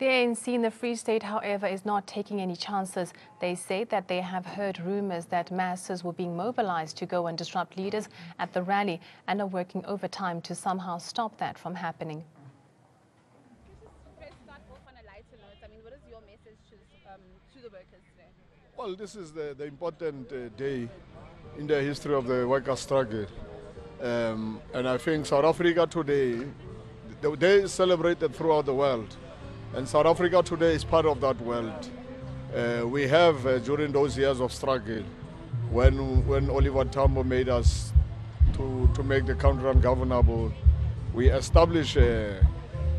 The ANC in the Free State, however, is not taking any chances. They say that they have heard rumors that masses were being mobilized to go and disrupt leaders at the rally and are working overtime to somehow stop that from happening. Start off on a lighter note. I mean, what is your message to the workers today? Well, this is the important day in the history of the workers' struggle. And I think South Africa today, the day is celebrated throughout the world. And South Africa today is part of that world. We have, during those years of struggle, when Oliver Tambo made us to make the country ungovernable, we established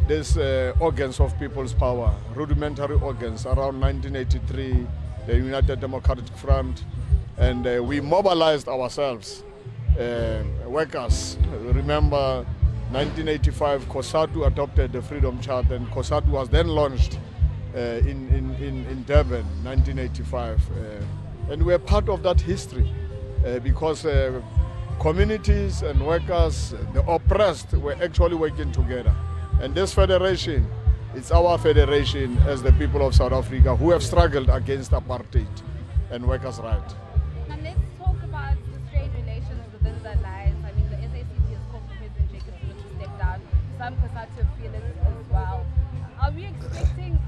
these organs of people's power, rudimentary organs, around 1983, the United Democratic Front, and we mobilized ourselves, workers. Remember, 1985, COSATU adopted the Freedom Charter, and COSATU was then launched in Durban, 1985. And we're part of that history because communities and workers, the oppressed, were actually working together. And this federation, it's our federation as the people of South Africa who have struggled against apartheid and workers' rights. Now let's talk about the strained relations within the alliance. I mean, the SACP has called for President Jacob Zuma to step down. Some COSATU feel it as well. Are we expecting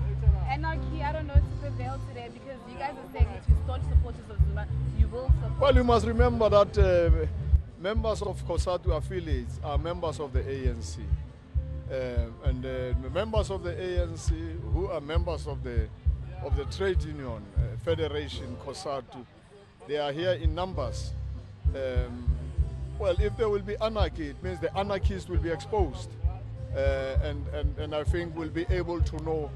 anarchy, I don't know, to prevail today? Because you guys are saying that you staunch supporters of Zuma, you will support. Well, you must remember that members of COSATU affiliates are members of the ANC. And the members of the ANC who are members of the trade union federation COSATU, they are here in numbers. Well, if there will be anarchy, it means the anarchists will be exposed, and I think we'll be able to know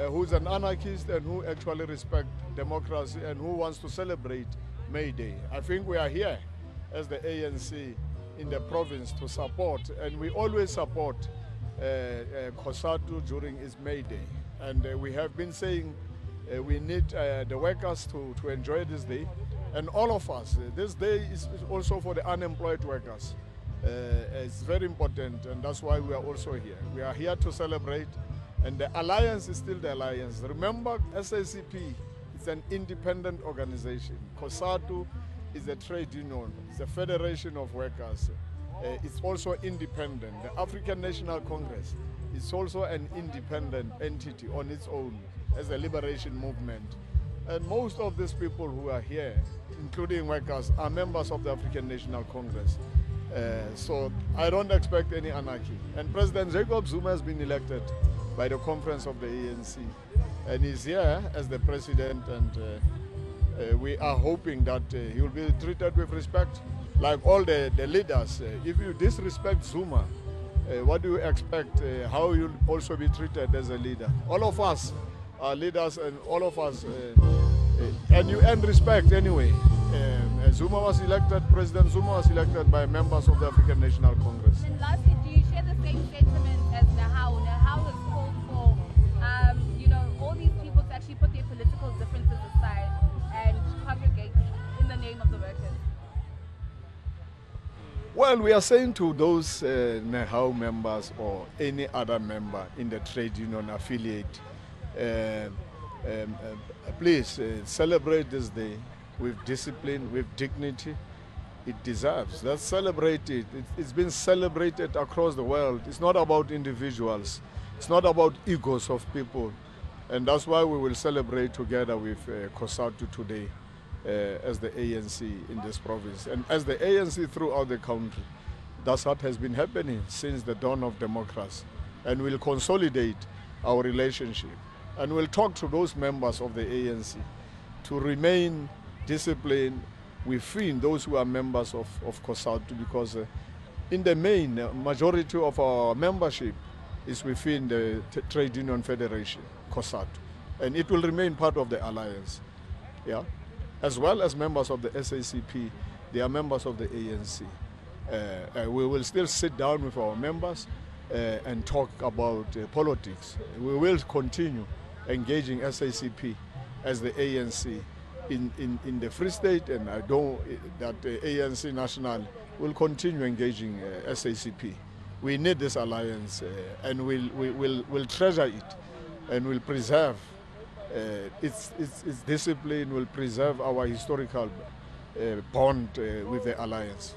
who's an anarchist and who actually respects democracy and who wants to celebrate May Day. I think we are here as the ANC in the province to support, and we always support COSATU during its May Day. And we have been saying we need the workers to enjoy this day. And all of us, this day is also for the unemployed workers. It's very important, and that's why we are also here. We are here to celebrate, and the alliance is still the alliance. Remember, SACP is an independent organization. COSATU is a trade union, it's a federation of workers. It's also independent. The African National Congress is also an independent entity on its own as a liberation movement. And most of these people who are here, including workers, are members of the African National Congress. So I don't expect any anarchy. And President Jacob Zuma has been elected by the conference of the ANC. And he's here as the president, and we are hoping that he will be treated with respect. Like all the leaders, if you disrespect Zuma, what do you expect? How you'll also be treated as a leader? All of us are leaders, and all of us, and you earn respect anyway. Zuma was elected, President Zuma was elected by members of the African National Congress. And lastly, do you share the same sentiment as Nahau? Nahau has called for, all these people to actually put their political differences aside and congregate in the name of the workers. Well, we are saying to those NEHAU members or any other member in the trade union affiliate, please celebrate this day with discipline, with dignity. It deserves. Let's celebrate it. It's been celebrated across the world. It's not about individuals. It's not about egos of people. And that's why we will celebrate together with COSATU today. As the ANC in this province and as the ANC throughout the country. That's what has been happening since the dawn of democracy. And we'll consolidate our relationship. And we'll talk to those members of the ANC to remain disciplined within those who are members of COSATU, because in the main, majority of our membership is within the Trade Union Federation, COSATU. And it will remain part of the alliance. Yeah. As well as members of the SACP, they are members of the ANC. We will still sit down with our members and talk about politics. We will continue engaging SACP as the ANC in the Free State, and I know that the ANC National will continue engaging SACP. We need this alliance, and we'll treasure it. and will preserve its discipline, will preserve our historical bond with the alliance.